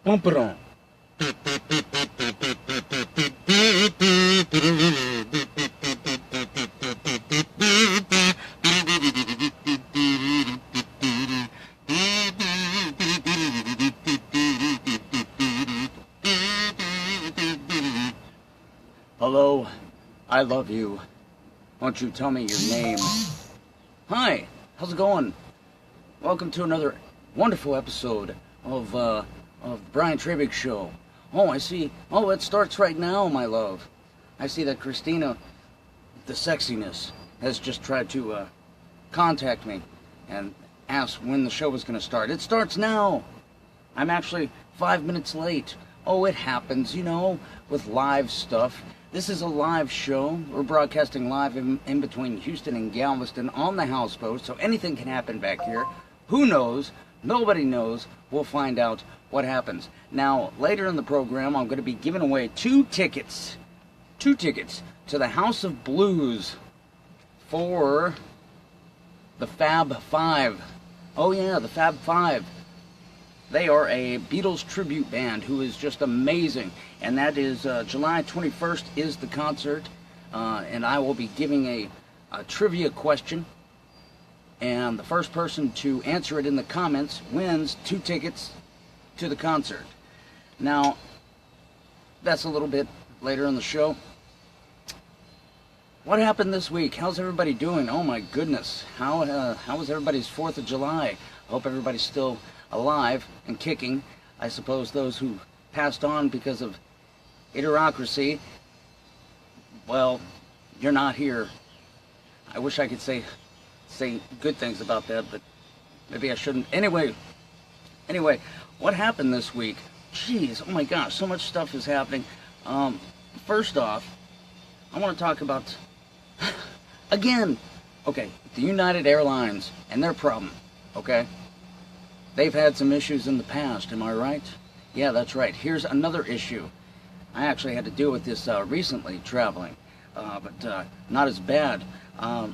Bumper on. Hello, I love you. Won't you tell me your name? Hi, how's it going? Welcome to another wonderful episode of the Brian Treybig Show. Oh, I see. Oh, it starts right now, my love. I see that Christina, the sexiness, has just tried to contact me and ask when the show was going to start. It starts now. I'm actually 5 minutes late. Oh, it happens, you know, with live stuff. This is a live show. We're broadcasting live in between Houston and Galveston on the houseboat, so anything can happen back here. Who knows? Nobody knows. We'll find out what happens. Now, later in the program, I'm going to be giving away two tickets to the House of Blues for the Fab Five. Oh yeah, the Fab Five. They are a Beatles tribute band who is just amazing, and that is July 21st is the concert, and I will be giving a trivia question, and the first person to answer it in the comments wins 2 tickets to the concert. Now, that's a little bit later in the show. What happened this week? How's everybody doing? Oh my goodness, how was everybody's 4th of July? I hope everybody's still alive and kicking. I suppose those who passed on because of idiocracy, well, you're not here. I wish I could say good things about that, but maybe I shouldn't. Anyway, what happened this week? Jeez, oh my gosh, so much stuff is happening. First off, I want to talk about again, okay, the United Airlines and their problem, okay? They've had some issues in the past, am I right? Yeah, that's right. Here's another issue. I actually had to deal with this recently traveling, but not as bad. A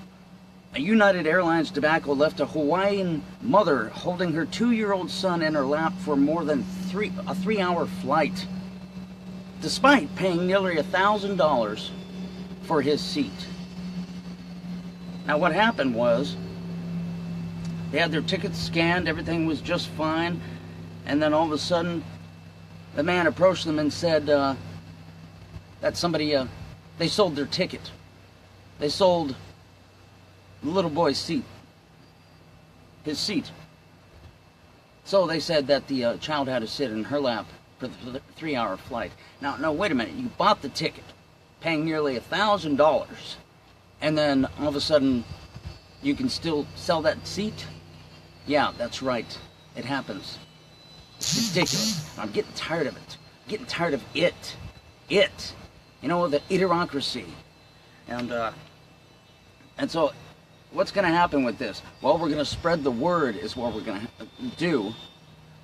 United Airlines debacle left a Hawaiian mother holding her 2-year-old son in her lap for more than a 3-hour flight, despite paying nearly $1,000 for his seat. Now what happened was, they had their tickets scanned, everything was just fine, and then all of a sudden, the man approached them and said that somebody, they sold their ticket. They sold the little boy's seat, his seat. So they said that the child had to sit in her lap for the 3-hour flight. Now, wait a minute, you bought the ticket, paying nearly $1,000, and then all of a sudden, you can still sell that seat? Yeah, that's right. It happens. It's ridiculous. I'm getting tired of it. I'm getting tired of it. It. You know, the idiocracy. And so, what's going to happen with this? Well, we're going to spread the word is what we're going to do.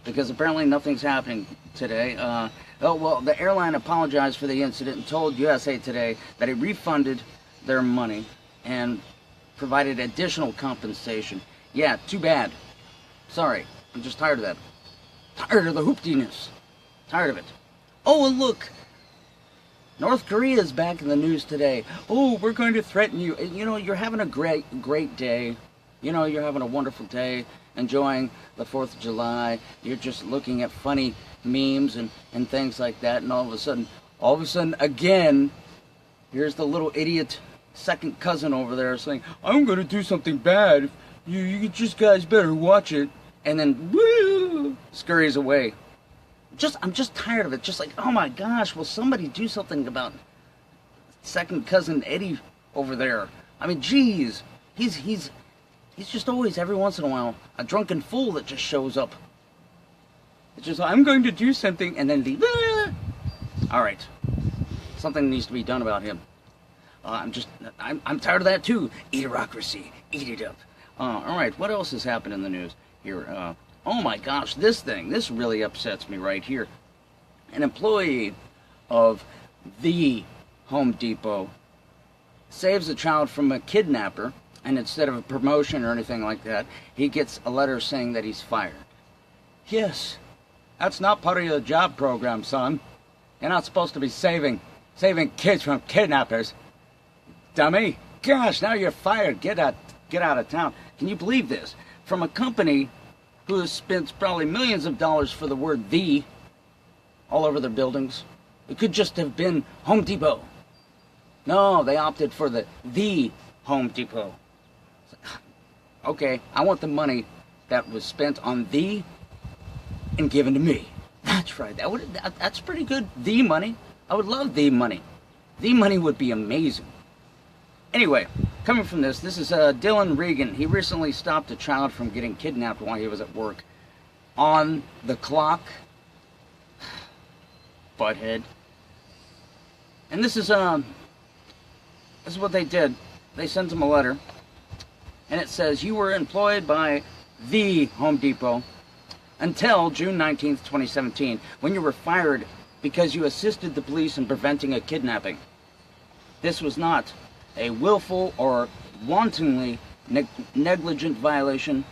Because apparently nothing's happening today. Oh, well, the airline apologized for the incident and told USA Today that it refunded their money and provided additional compensation. Yeah, too bad. Sorry, I'm just tired of that. Tired of the hooptiness. Tired of it. Oh, and look, North Korea is back in the news today. Oh, we're going to threaten you. You know, you're having a great day. You know, you're having a wonderful day, enjoying the 4th of July. You're just looking at funny memes and things like that, and all of a sudden, again, here's the little idiot second cousin over there saying, I'm going to do something bad. You just guys better watch it. And then, woo, scurries away. I'm just tired of it. Just like, oh my gosh, will somebody do something about second cousin Eddie over there? I mean, geez, he's just always, every once in a while, a drunken fool that just shows up. It's just, I'm going to do something, and then leave. All right, something needs to be done about him. I'm tired of that too. Idiocracy, eat it up. All right, what else has happened in the news here? Oh my gosh, this really upsets me right here. An employee of the Home Depot saves a child from a kidnapper, and instead of a promotion or anything like that, he gets a letter saying that he's fired. Yes, that's not part of your job program, son. You're not supposed to be saving kids from kidnappers. Dummy. Gosh, now you're fired. Get out of town. Can you believe this? From a company who has spent probably millions of dollars for the word "the" all over their buildings. It could just have been Home Depot. No, they opted for the Home Depot. Okay, I want the money that was spent on "the" and given to me. That's right. That's pretty good. The money. I would love the money. The money would be amazing. Anyway, coming from this is Dylan Regan. He recently stopped a child from getting kidnapped while he was at work. On the clock. Butthead. And this is what they did. They sent him a letter. And it says, you were employed by the Home Depot until June 19th, 2017, when you were fired because you assisted the police in preventing a kidnapping. This was not a willful or wantonly negligent violation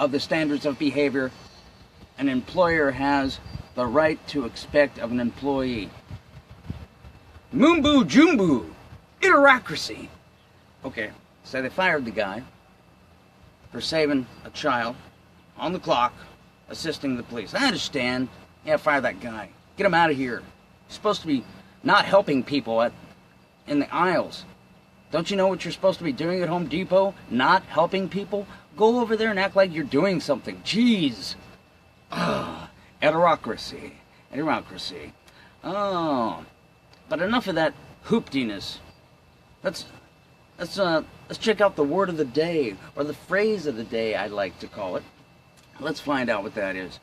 of the standards of behavior an employer has the right to expect of an employee. Moombu Joombu, Interocracy. Okay, so they fired the guy for saving a child on the clock, assisting the police. I understand. Yeah, fire that guy. Get him out of here. He's supposed to be not helping people in the aisles. Don't you know what you're supposed to be doing at Home Depot? Not helping people? Go over there and act like you're doing something. Jeez. Heterocracy. Heterocracy. Oh. But enough of that hooptiness. Let's check out the word of the day, or the phrase of the day, I like to call it. Let's find out what that is.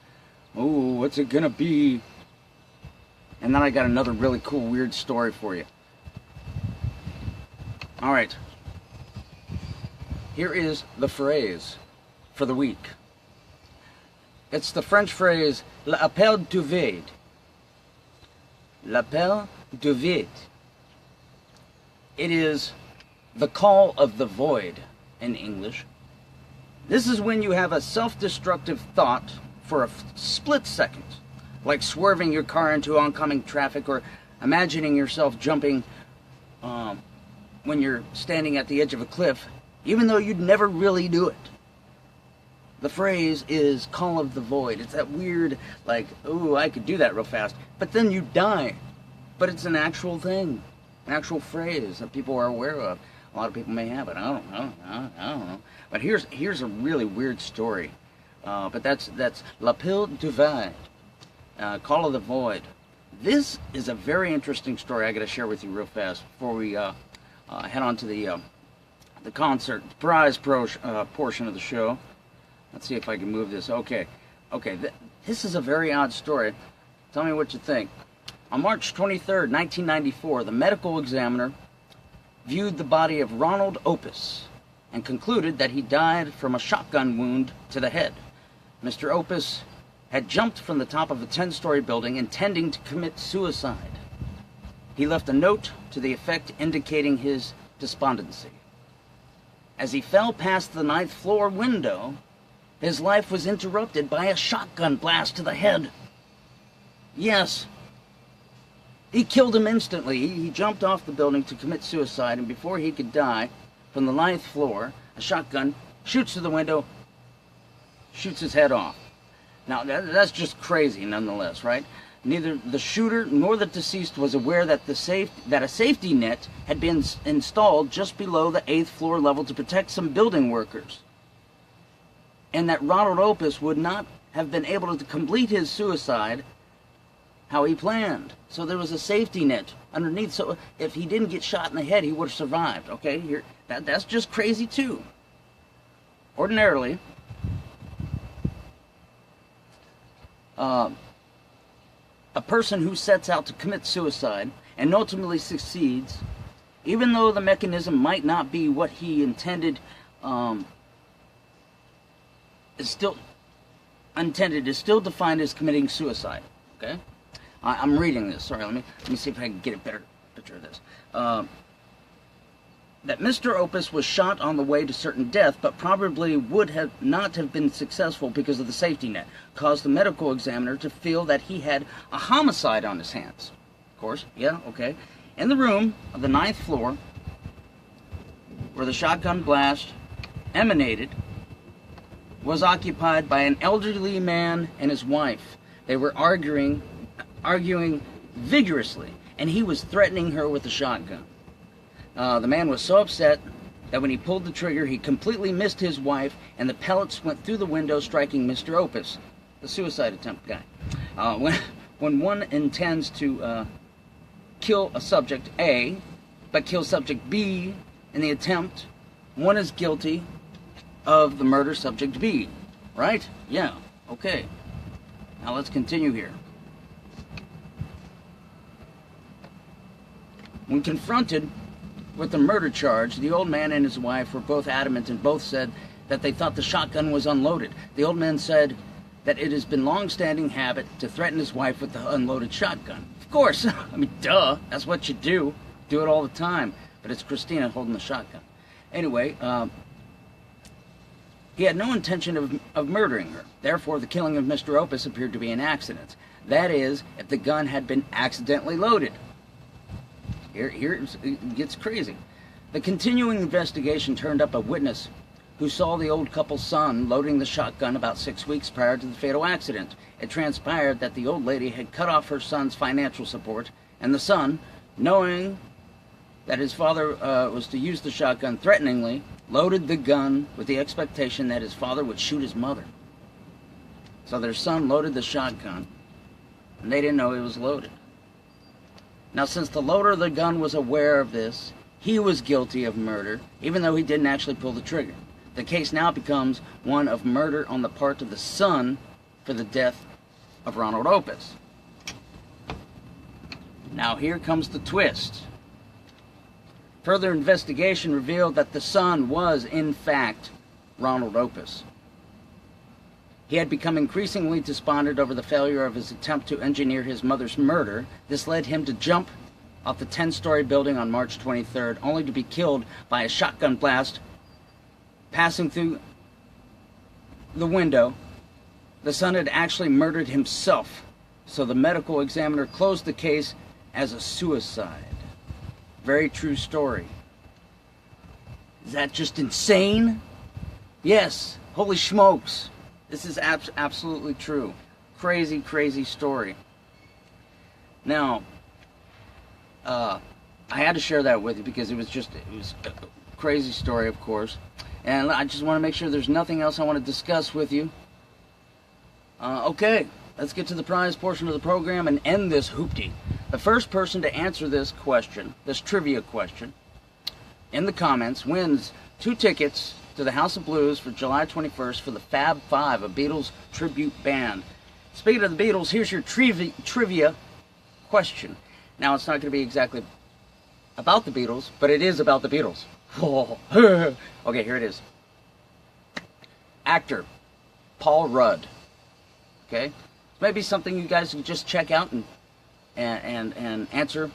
Oh, what's it gonna be? And then I got another really cool, weird story for you. All right. Here is the phrase for the week. It's the French phrase, l'appel du vide. L'appel du vide. It is the call of the void in English. This is when you have a self-destructive thought for a split second, like swerving your car into oncoming traffic or imagining yourself jumping when you're standing at the edge of a cliff, even though you'd never really do it. The phrase is call of the void. It's that weird, like, ooh, I could do that real fast, but then you die. But it's an actual thing, an actual phrase that people are aware of. A lot of people may have it. I don't know. But here's a really weird story. But that's l'appel du vide, call of the void. This is a very interesting story I got to share with you real fast before we head on to the concert prize portion of the show. Let's see if I can move this. Okay. This is a very odd story. Tell me what you think. On March 23rd, 1994, the medical examiner viewed the body of Ronald Opus and concluded that he died from a shotgun wound to the head. Mr. Opus had jumped from the top of a 10-story building intending to commit suicide. He left a note to the effect indicating his despondency. As he fell past the 9th floor window, his life was interrupted by a shotgun blast to the head. Yes, he killed him instantly. He jumped off the building to commit suicide, and before he could die, from the 9th floor, a shotgun shoots through the window, shoots his head off. Now, that's just crazy nonetheless, right? Neither the shooter nor the deceased was aware that a safety net had been installed just below the 8th floor level to protect some building workers, and that Ronald Opus would not have been able to complete his suicide how he planned. So there was a safety net underneath, so if he didn't get shot in the head, he would have survived. Okay, that's just crazy too. Ordinarily, a person who sets out to commit suicide and ultimately succeeds, even though the mechanism might not be what he intended, is still intended is still defined as committing suicide. Okay, I'm reading this. Sorry, let me see if I can get a better picture of this. That Mr. Opus was shot on the way to certain death, but probably would have not have been successful because of the safety net, caused the medical examiner to feel that he had a homicide on his hands. Of course, yeah, okay. In the room of the 9th floor, where the shotgun blast emanated, was occupied by an elderly man and his wife. They were arguing vigorously, and he was threatening her with a shotgun. The man was so upset that when he pulled the trigger, he completely missed his wife, and the pellets went through the window, striking Mr. Opus, the suicide attempt guy. When one intends to kill a subject A, but kill subject B in the attempt, one is guilty of the murder subject B, right? Yeah, okay. Now let's continue here. When confronted with the murder charge, the old man and his wife were both adamant and both said that they thought the shotgun was unloaded. The old man said that it has been long-standing habit to threaten his wife with the unloaded shotgun. Of course, I mean, duh, that's what you do. Do it all the time. But it's Christina holding the shotgun. Anyway, he had no intention of murdering her. Therefore, the killing of Mr. Opus appeared to be an accident. That is, if the gun had been accidentally loaded. Here it gets crazy. The continuing investigation turned up a witness who saw the old couple's son loading the shotgun about 6 weeks prior to the fatal accident. It transpired that the old lady had cut off her son's financial support, and the son, knowing that his father was to use the shotgun threateningly, loaded the gun with the expectation that his father would shoot his mother. So their son loaded the shotgun, and they didn't know it was loaded. Now, since the loader of the gun was aware of this, he was guilty of murder, even though he didn't actually pull the trigger. The case now becomes one of murder on the part of the son for the death of Ronald Opus. Now, here comes the twist. Further investigation revealed that the son was, in fact, Ronald Opus. He had become increasingly despondent over the failure of his attempt to engineer his mother's murder. This led him to jump off the 10-story building on March 23rd, only to be killed by a shotgun blast passing through the window. The son had actually murdered himself, so the medical examiner closed the case as a suicide. Very true story. Is that just insane? Yes. Holy smokes. This is absolutely true. Crazy, crazy story. Now, I had to share that with you because it was a crazy story, of course. And I just want to make sure there's nothing else I want to discuss with you. Okay, let's get to the prize portion of the program and end this hoopty. The first person to answer this question, this trivia question, in the comments wins 2 tickets to the House of Blues for July 21st for the Fab Five, a Beatles tribute band. Speaking of the Beatles, here's your trivia question. Now, it's not going to be exactly about the Beatles, but it is about the Beatles. Okay, here it is. Actor Paul Rudd. Okay, maybe something you guys can just check out and answer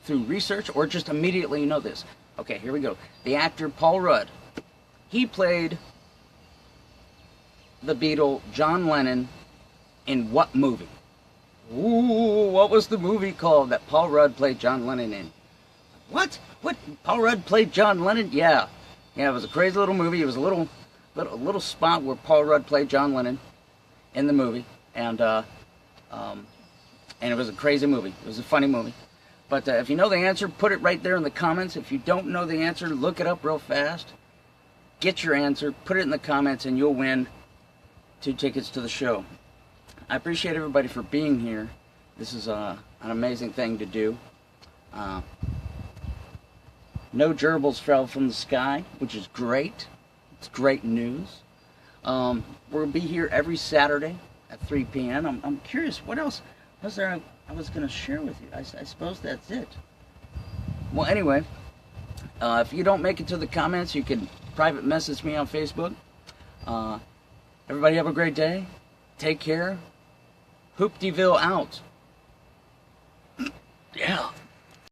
through research, or just immediately know this. Okay, here we go. The actor Paul Rudd. He played the Beatle John Lennon in what movie? Ooh, what was the movie called that Paul Rudd played John Lennon in? What? What? Paul Rudd played John Lennon? Yeah. Yeah, it was a crazy little movie. It was a little spot where Paul Rudd played John Lennon in the movie. And it was a crazy movie. It was a funny movie. But if you know the answer, put it right there in the comments. If you don't know the answer, look it up real fast. Get your answer, put it in the comments, and you'll win 2 tickets to the show. I appreciate everybody for being here. This is an amazing thing to do. No gerbils fell from the sky, which is great. It's great news. We'll be here every Saturday at 3 p.m. I'm curious, what else was there I was going to share with you? I suppose that's it. Well, anyway, if you don't make it to the comments, you can private message me on Facebook. But Everybody have a great day. Take care. Hooptyville out.